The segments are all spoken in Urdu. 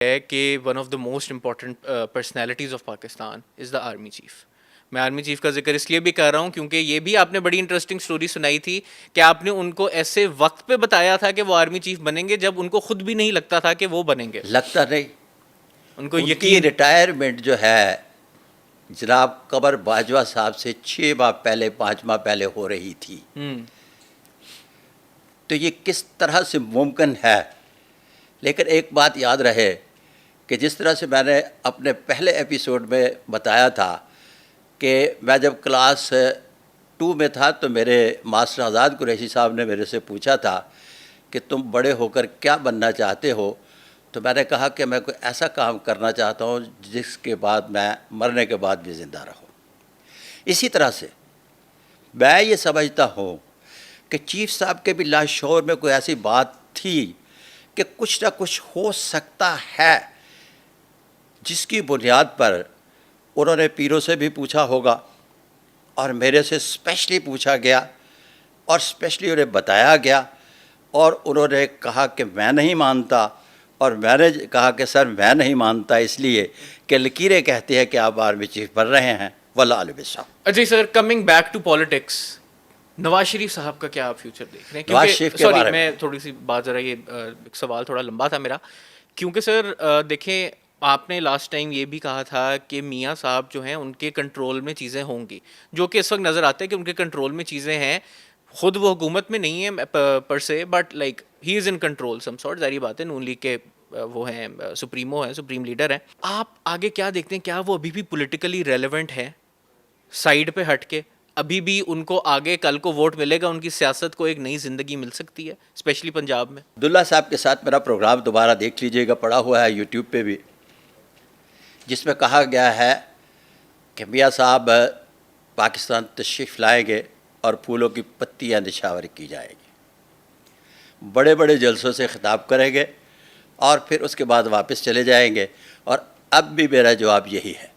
ہے کہ one of the most important personalities of Pakistan is the army chief. میں آرمی چیف کا ذکر اس لیے بھی کر رہا ہوں کیونکہ یہ بھی آپ نے بڑی انٹرسٹنگ سٹوری سنائی تھی کہ آپ نے ان کو ایسے وقت پہ بتایا تھا کہ وہ آرمی چیف بنیں گے جب ان کو خود بھی نہیں لگتا تھا کہ وہ بنیں گے. لگتا نہیں. ان کو ان کی یقین. ریٹائرمنٹ جو ہے جناب قمر باجوہ صاحب سے 6 ماہ پہلے 5 ماہ پہلے ہو رہی تھی. تو یہ کس طرح سے ممکن ہے؟ لیکن ایک بات یاد رہے کہ جس طرح سے میں نے اپنے پہلے ایپیسوڈ میں بتایا تھا کہ میں جب کلاس 2 میں تھا تو میرے ماسٹر آزاد قریشی صاحب نے میرے سے پوچھا تھا کہ تم بڑے ہو کر کیا بننا چاہتے ہو؟ تو میں نے کہا کہ میں کوئی ایسا کام کرنا چاہتا ہوں جس کے بعد میں مرنے کے بعد بھی زندہ رہوں. اسی طرح سے میں یہ سمجھتا ہوں کہ چیف صاحب کے بھی لاشعور میں کوئی ایسی بات تھی کہ کچھ نہ کچھ ہو سکتا ہے جس کی بنیاد پر انہوں نے پیروں سے بھی پوچھا ہوگا اور میرے سے اسپیشلی پوچھا گیا اور اسپیشلی انہیں بتایا گیا اور انہوں نے کہا کہ میں نہیں مانتا اور میں نے کہا کہ سر میں نہیں مانتا اس لیے کہ لکیریں کہتی ہیں کہ آپ آرمی چیف بن رہے ہیں. واللہ علیہ صاحب. اچھا سر, coming back to politics, Nawaz Sharif صاحب کا کیا آپ فیوچر دیکھ رہے ہیں؟ نواز شریف کے بارے میں تھوڑی سی بات ذرا, یہ سوال تھوڑا لمبا تھا میرا, کیونکہ سر دیکھیں آپ نے لاسٹ ٹائم یہ بھی کہا تھا کہ میاں صاحب جو ہیں ان کے کنٹرول میں چیزیں ہوں گی, جو کہ اس وقت نظر آتا ہے کہ ان کے کنٹرول میں چیزیں ہیں. خود وہ حکومت میں نہیں ہے پر سے, but like he is in control some sort. ظاہری بات ہے نون لیگ کے وہ ہیں سپریمو ہیں, سپریم لیڈر ہیں. آپ آگے کیا دیکھتے ہیں, کیا وہ ابھی بھی پولیٹیکلی ریلیونٹ ہے سائڈ پہ ہٹ کے؟ ابھی بھی ان کو آگے کل کو ووٹ ملے گا, ان کی سیاست کو ایک نئی زندگی مل سکتی ہے اسپیشلی پنجاب میں؟ عبداللہ صاحب کے ساتھ میرا پروگرام دوبارہ دیکھ لیجئے گا, پڑا ہوا ہے یوٹیوب پہ بھی, جس میں کہا گیا ہے کہ میاں صاحب پاکستان تشریف لائیں گے اور پھولوں کی پتیاں نچھاور کی جائیں گی, بڑے بڑے جلسوں سے خطاب کریں گے اور پھر اس کے بعد واپس چلے جائیں گے. اور اب بھی میرا جواب یہی ہے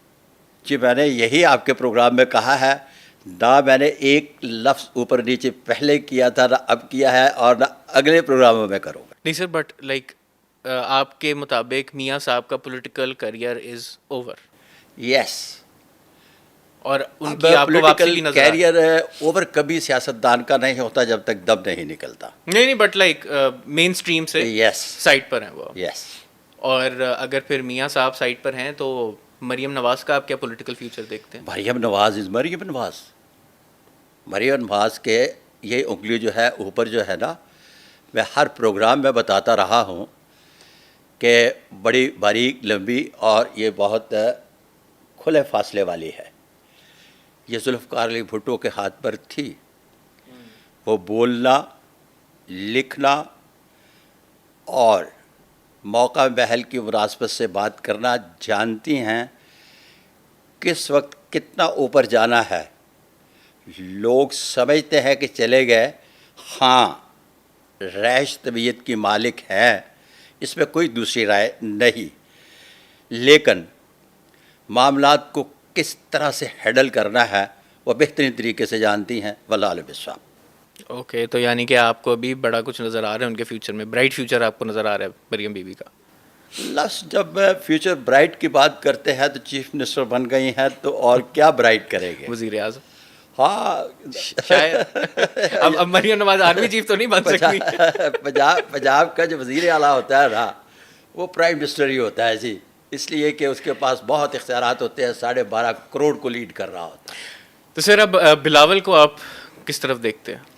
کہ میں نے یہی آپ کے پروگرام میں کہا ہے, نہ میں نے ایک لفظ اوپر نیچے پہلے کیا تھا, نہ اب کیا ہے اور نہ اگلے پروگراموں میں کروں گا. نہیں سر, بٹ لائک آپ کے مطابق میاں صاحب کا پولیٹیکل کریئر از اوور؟ یس. اور ان کی آپ کو واپسی بھی نظر کیریئر اوور کبھی سیاستدان کا نہیں ہوتا جب تک دم نہیں نکلتا. نہیں, بٹ لائک مین اسٹریم سے یس سائٹ پر ہیں وہ. یس. اور اگر پھر میاں صاحب سائٹ پر ہیں تو مریم نواز کا آپ کیا پولیٹیکل فیوچر دیکھتے ہیں؟ مریم نواز از مریم نواز. مریم نواز کے یہ انگلی جو ہے اوپر جو ہے نا, میں ہر پروگرام میں بتاتا رہا ہوں کہ بڑی باریک لمبی اور یہ بہت کھلے فاصلے والی ہے. یہ ذوالفقار علی بھٹو کے ہاتھ پر تھی. وہ بولنا, لکھنا اور موقع محل کی مناسبت سے بات کرنا جانتی ہیں. کس وقت کتنا اوپر جانا ہے. لوگ سمجھتے ہیں کہ چلے گئے, ہاں ریش طبیعت کی مالک ہیں, اس میں کوئی دوسری رائے نہیں, لیکن معاملات کو کس طرح سے ہینڈل کرنا ہے وہ بہترین طریقے سے جانتی ہیں. واللہ علیہ الصواب. اوکے, تو یعنی کہ آپ کو ابھی بڑا کچھ نظر آ رہا ہے ان کے فیوچر میں, برائٹ فیوچر آپ کو نظر آ رہا ہے مریم بی بی کا؟ لفظ جب فیوچر برائٹ کی بات کرتے ہیں تو چیف منسٹر بن گئی ہیں تو اور کیا برائٹ کریں گے؟ وزیر اعظم. ہاں شاید اب مریم نواز آرمی چیف تو نہیں بن سکتی. پنجاب کا جو وزیر اعلیٰ ہوتا ہے نا, وہ پرائم منسٹر ہی ہوتا ہے جی, اس لیے کہ اس کے پاس بہت اختیارات ہوتے ہیں, 12.5 کروڑ کو لیڈ کر رہا ہوتا ہے. تو سر اب بلاول کو آپ کس طرف دیکھتے ہیں؟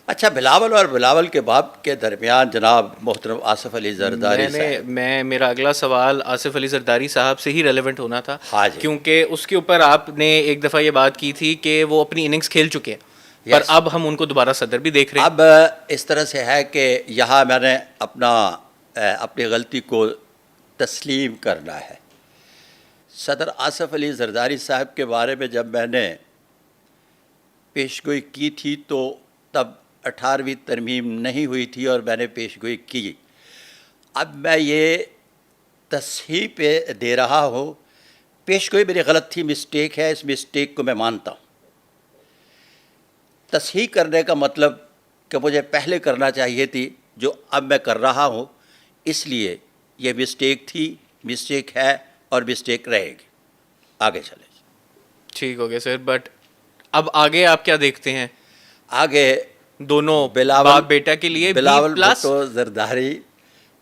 اچھا, بلاول اور بلاول کے باپ کے درمیان جناب محترم آصف علی زرداری صاحب, میرا اگلا سوال آصف علی زرداری صاحب سے ہی ریلیونٹ ہونا تھا. ہاں جی. کیونکہ اس کے اوپر آپ نے ایک دفعہ یہ بات کی تھی کہ وہ اپنی اننگز کھیل چکے ہیں, پر اب ہم ان کو دوبارہ صدر بھی دیکھ رہے ہیں. اب اس طرح سے ہے کہ یہاں میں نے اپنی غلطی کو تسلیم کرنا ہے. صدر آصف علی زرداری صاحب کے بارے میں جب میں نے پیشگوئی کی تھی تو تب 18ویں ترمیم نہیں ہوئی تھی اور میں نے پیشگوئی کی. اب میں یہ تصحیح پہ دے رہا ہوں, پیشگوئی میری غلط تھی, مسٹیک ہے, اس مسٹیک کو میں مانتا ہوں. تصحیح کرنے کا مطلب کہ مجھے پہلے کرنا چاہیے تھی جو اب میں کر رہا ہوں, اس لیے یہ مسٹیک تھی, مسٹیک ہے اور مسٹیک رہے گی. آگے چلیں. ٹھیک ہو گیا سر. بٹ اب آگے آپ کیا دیکھتے ہیں؟ آگے دونوں بلاول باپ بیٹا کے لیے بلاول B+ بھٹو زرداری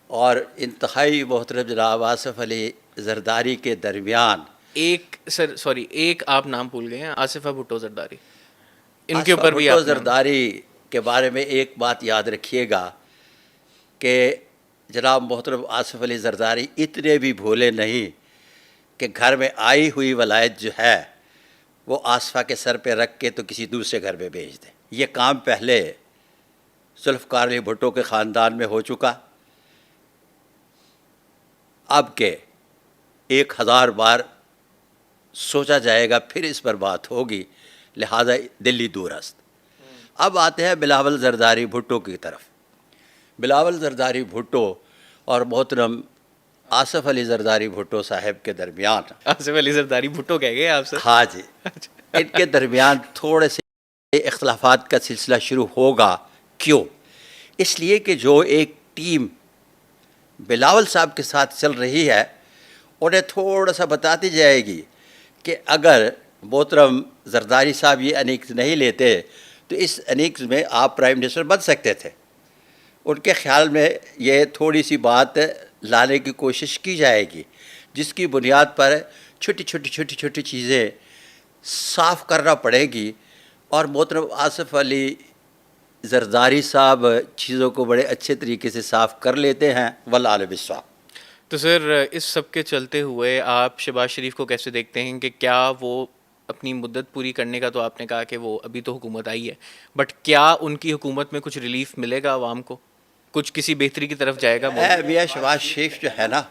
اور انتہائی محترم جناب آصف علی زرداری کے درمیان. ایک سر سوری ایک آپ نام بھول گئے ہیں، آصفہ بھٹو زرداری. ان کے آصفہ اوپر بھی بھٹو آپ نے زرداری کے بارے میں ایک بات یاد رکھیے گا کہ جناب محترم آصف علی زرداری اتنے بھی بھولے نہیں کہ گھر میں آئی ہوئی ولایت جو ہے وہ آصفہ کے سر پہ رکھ کے تو کسی دوسرے گھر میں بھیج دیں. یہ کام پہلے ذوالفقار علی بھٹو کے خاندان میں ہو چکا. اب کہ 1000 بار سوچا جائے گا پھر اس پر بات ہوگی، لہذا دلی دور است. اب آتے ہیں بلاول زرداری بھٹو کی طرف. بلاول زرداری بھٹو اور محترم آصف علی زرداری بھٹو صاحب کے درمیان، آصف علی زرداری بھٹو کہہ گئے آپ سر؟ ہاں جی، ان کے درمیان تھوڑے سے اختلافات کا سلسلہ شروع ہوگا. کیوں؟ اس لیے کہ جو ایک ٹیم بلاول صاحب کے ساتھ چل رہی ہے انہیں تھوڑا سا بتاتی جائے گی کہ اگر محترم زرداری صاحب یہ انیکس نہیں لیتے تو اس انیکس میں آپ پرائم منسٹر بن سکتے تھے. ان کے خیال میں یہ تھوڑی سی بات لانے کی کوشش کی جائے گی جس کی بنیاد پر چھوٹی چیزیں صاف کرنا پڑے گی. اور محترم آصف علی زرداری صاحب چیزوں کو بڑے اچھے طریقے سے صاف کر لیتے ہیں. والعالم بالصواب. تو سر اس سب کے چلتے ہوئے آپ شہباز شریف کو کیسے دیکھتے ہیں کہ کیا وہ اپنی مدت پوری کرنے کا، تو آپ نے کہا کہ وہ ابھی تو حکومت آئی ہے، بٹ کیا ان کی حکومت میں کچھ ریلیف ملے گا عوام کو؟ کچھ کسی بہتری کی طرف جائے گا ملک؟ میاں شہباز شریف جو ہے نا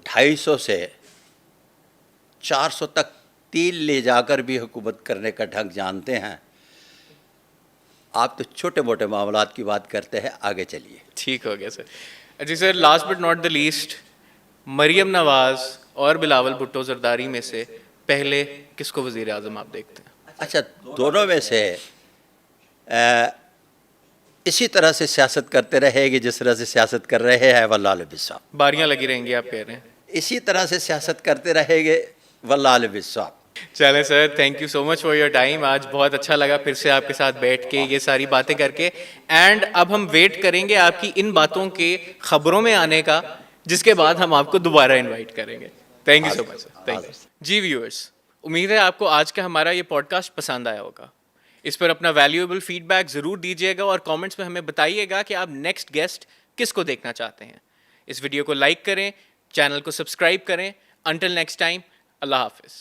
250 سے 400 تک تیل لے جا کر بھی حکومت کرنے کا ڈھنگ جانتے ہیں. آپ تو چھوٹے موٹے معاملات کی بات کرتے ہیں. آگے چلیے. ٹھیک ہو گیا سر. جی sir, last but not the least, Maryam Nawaz اور بلاول بھٹو زرداری میں سے پہلے کس کو وزیر اعظم آپ دیکھتے ہیں؟ اچھا، دونوں میں سے اسی طرح سے سیاست کرتے رہے گی جس طرح سے سیاست کر رہے ہیں. والعالم بالصواب. باریاں لگی رہیں گی آپ کہہ رہے ہیں؟ اسی طرح سے سیاست کرتے رہے گے. والعالم بالصواب. چلیں sir, thank you so much for your time. آج بہت اچھا لگا پھر سے آپ کے ساتھ بیٹھ کے یہ ساری باتیں کر کے. اینڈ اب ہم ویٹ کریں گے آپ کی ان باتوں کے خبروں میں آنے کا، جس کے بعد ہم آپ کو دوبارہ انوائٹ کریں گے. Thank you so much sir. Thank you. جی ویورس، امید ہے آپ کو آج کا ہمارا یہ پوڈ کاسٹ پسند آیا ہوگا. اس پر اپنا ویلیویبل فیڈ بیک ضرور دیجیے گا اور کامنٹس میں ہمیں بتائیے گا کہ آپ نیکسٹ گیسٹ کس کو دیکھنا چاہتے ہیں. اس ویڈیو کو لائک کریں، چینل کو سبسکرائب کریں. انٹل نیکسٹ ٹائم، اللہ حافظ.